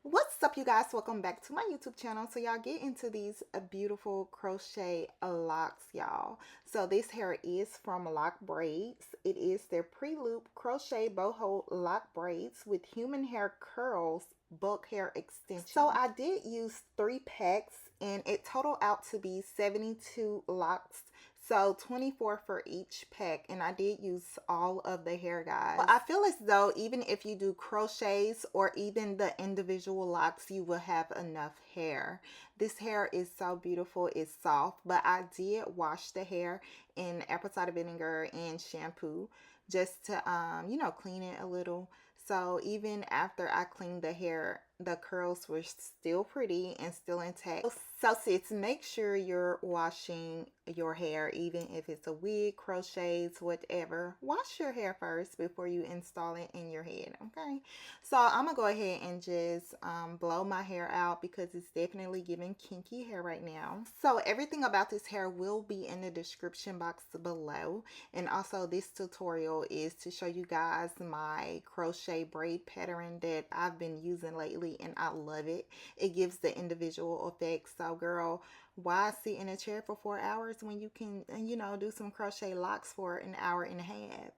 What's up, you guys? Welcome back to my YouTube channel. So y'all get into these beautiful crochet locks, y'all. So this hair is from Lockbraids. It is their pre-loop Crochet Boho Lock braids with human hair curls, bulk hair extension. So I did use 3 packs and it totaled out to be 72 locks. So 24 for each pack, and I did use all of the hair, guys. But I feel as though even if you do crochets or even the individual locks, you will have enough hair. This hair is so beautiful. It's soft, but I did wash the hair in apple cider vinegar and shampoo just to you know, clean it a little. So even after I cleaned the hair, the curls were still pretty and still intact. So sis, make sure you're washing your hair, even if it's a wig, crochets, whatever. Wash your hair first before you install it in your head, okay? So I'm gonna go ahead and just blow my hair out because it's definitely giving kinky hair right now. So everything about this hair will be in the description box below. And also this tutorial is to show you guys my crochet braid pattern that I've been using lately, and I love it. It gives the individual effects. So girl, why sit in a chair for 4 hours when you can, you know, do some crochet locks for an hour and a half,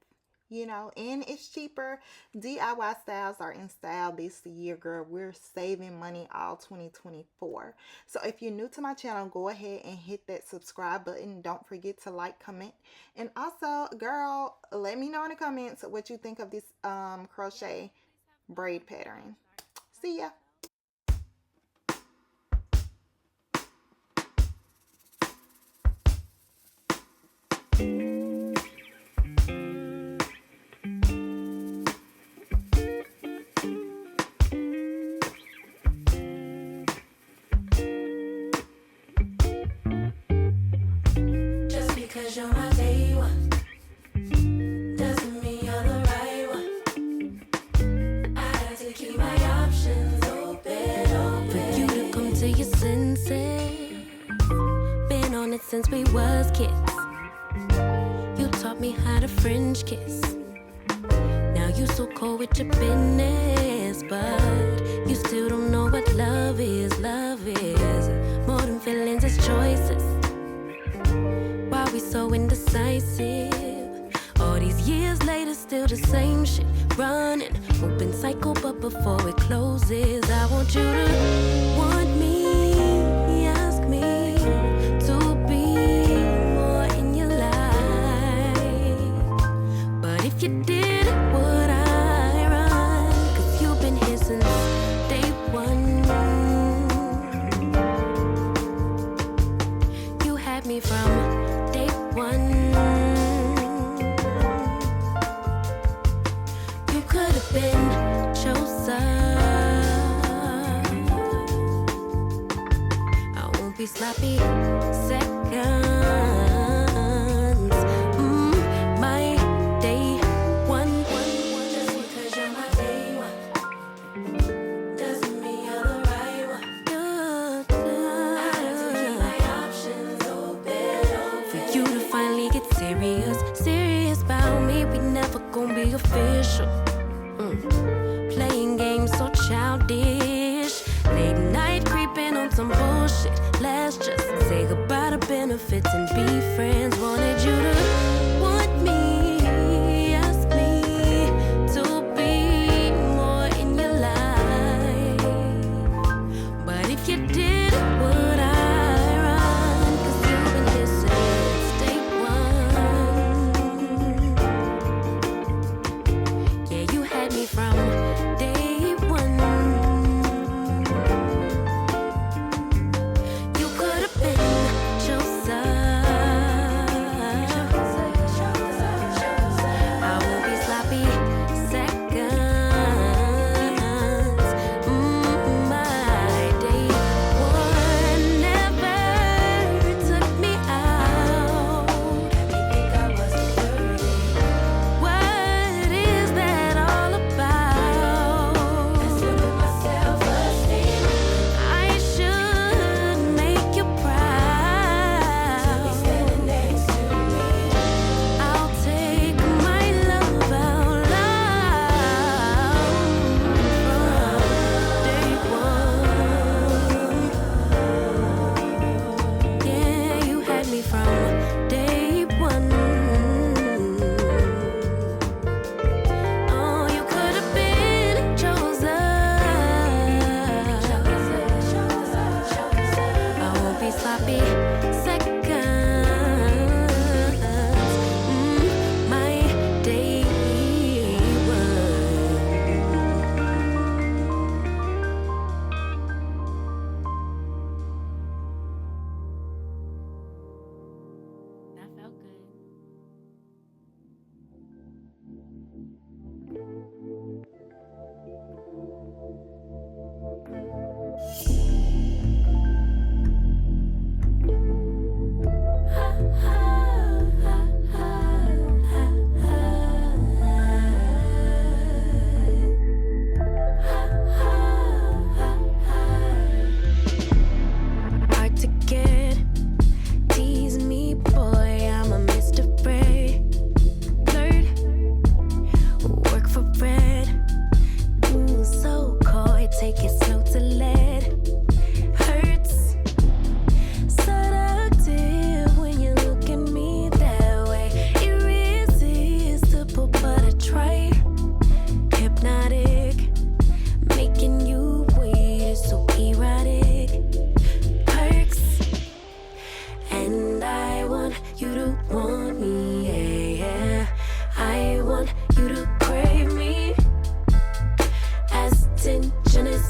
you know? And it's cheaper. DIY styles are in style this year, girl. We're saving money all 2024. So if you're new to my channel, go ahead and hit that subscribe button. Don't forget to like, comment, and also, girl, let me know in the comments what you think of this crochet braid pattern. See ya. Just because you're my day one doesn't mean you're the right one. I had to keep my options open. For you to come to your senses, been on it since we was kids. You taught me how to French kiss. Now you so cold with your business, but you still don't know what love is. Love is more than feelings, it's choices. Why we so indecisive? All these years later, still the same shit. Running, open cycle, but before it closes, I want you to want me, ask me to be more in your life. But if you did, would I run? 'Cause you've been here since day one. You had me from day one. You could have been chosen. I won't be sloppy seconds. My day one. Just because you're my day one doesn't mean you're the right one. I have to keep my options open. For you to finally get serious about me, we never gonna be official. Playing games so childish, late night creeping on some bullshit. Let's just say goodbye to benefits and be friends. Wanted you to want me, ask me to be more in your life. But if you did, would I run? 'Cause you've been here since day one. Yeah, you had me from day one. You could have been chosen.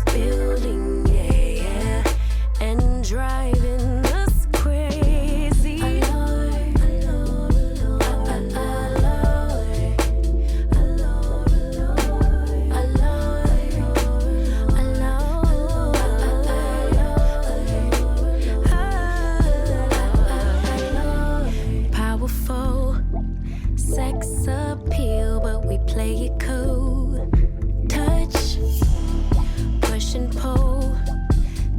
building, yeah, yeah, and driving us crazy. I love it, I love it, I love it, I love it, I love it. Powerful sex appeal, but we play it cool. Touch, push and pull,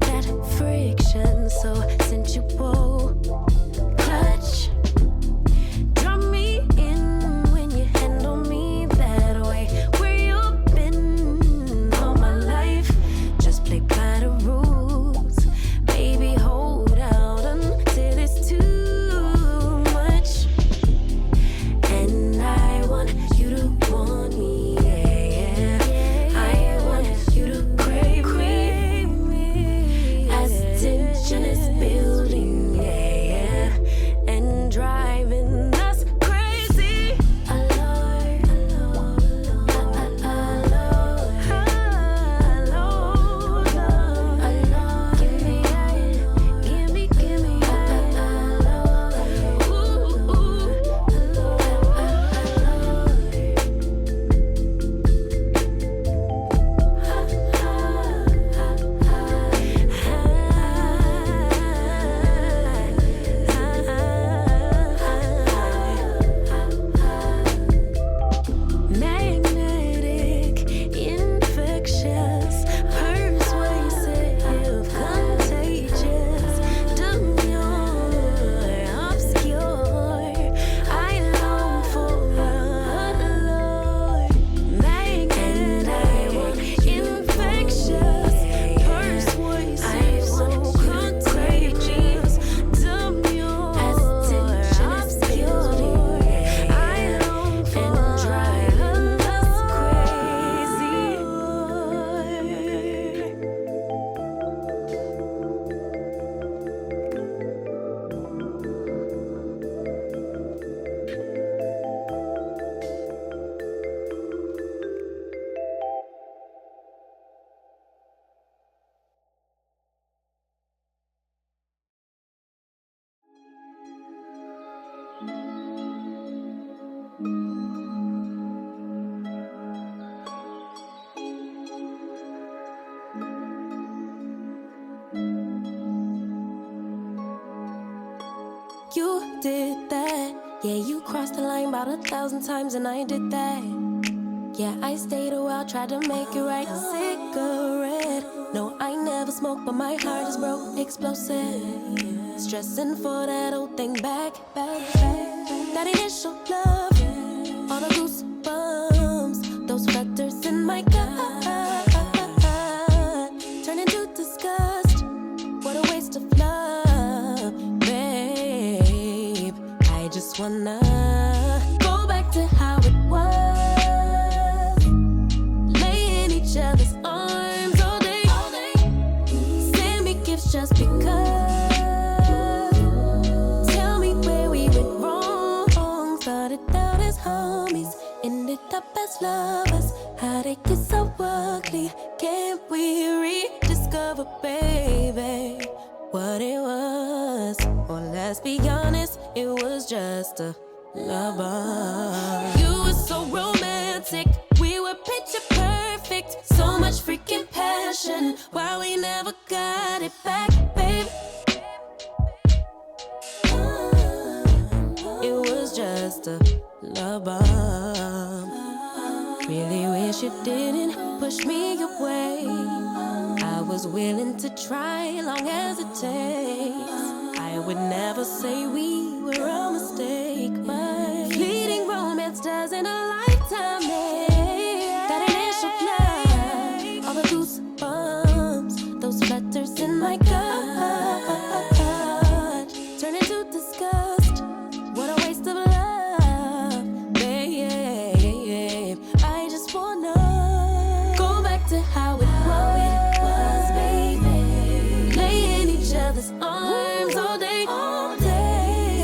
that friction so sensual. Clutch, draw me in when you handle me that way. Where you've been all my life, just play by the rules. Baby, hold out until it's too much. And I want you to want me, yeah, yeah. I want you to crave me. As tension is building, yeah, yeah, and driving us crazy. I love it, I love it, I love it, I love it, I love it. Give me that, give me that, I love it. Ooh, magnetic, infectious, persuasive, contagious, demure, obscure. I long for a Lord. Magnetic, infectious, persuasive, so contagious, demure, obscure. I long for and driving us crazy. You did that, yeah, you crossed the line about 1,000 times and I did that. Yeah, I stayed a while, tried to make it right. A cigarette, no, I never smoked, but my heart is broke, explosive. Stressing for that old thing back. That initial love, all the goosebumps, those flutters in my gut, turn into disgust. What a waste of love, babe. I just wanna go back to how it was, lay in each other's arms all day. Send me gifts just because. Tell me where we went wrong. Started out as homies, ended up as lovers. How'd it get so ugly? Can't we rediscover, baby, what it was? Or let's be honest, it was just a lover. You were so romantic, we were picture perfect. So much freaking passion, why we never got it back, babe? It was just a lover. Really wish you didn't push me away. I was willing to try long as it takes. I would never say we were a mistake, but fleeting romance doesn't a lifetime make. That initial love, all the goosebumps, those flutters in my gut, turn into disgust. What a waste of love, babe. I just wanna go back to how it was, baby. Lay in each other's arms all day.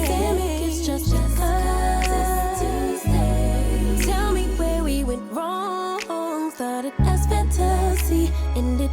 Send me gifts just because it's Tuesday. Tell me where we went wrong. Started as fantasy, ended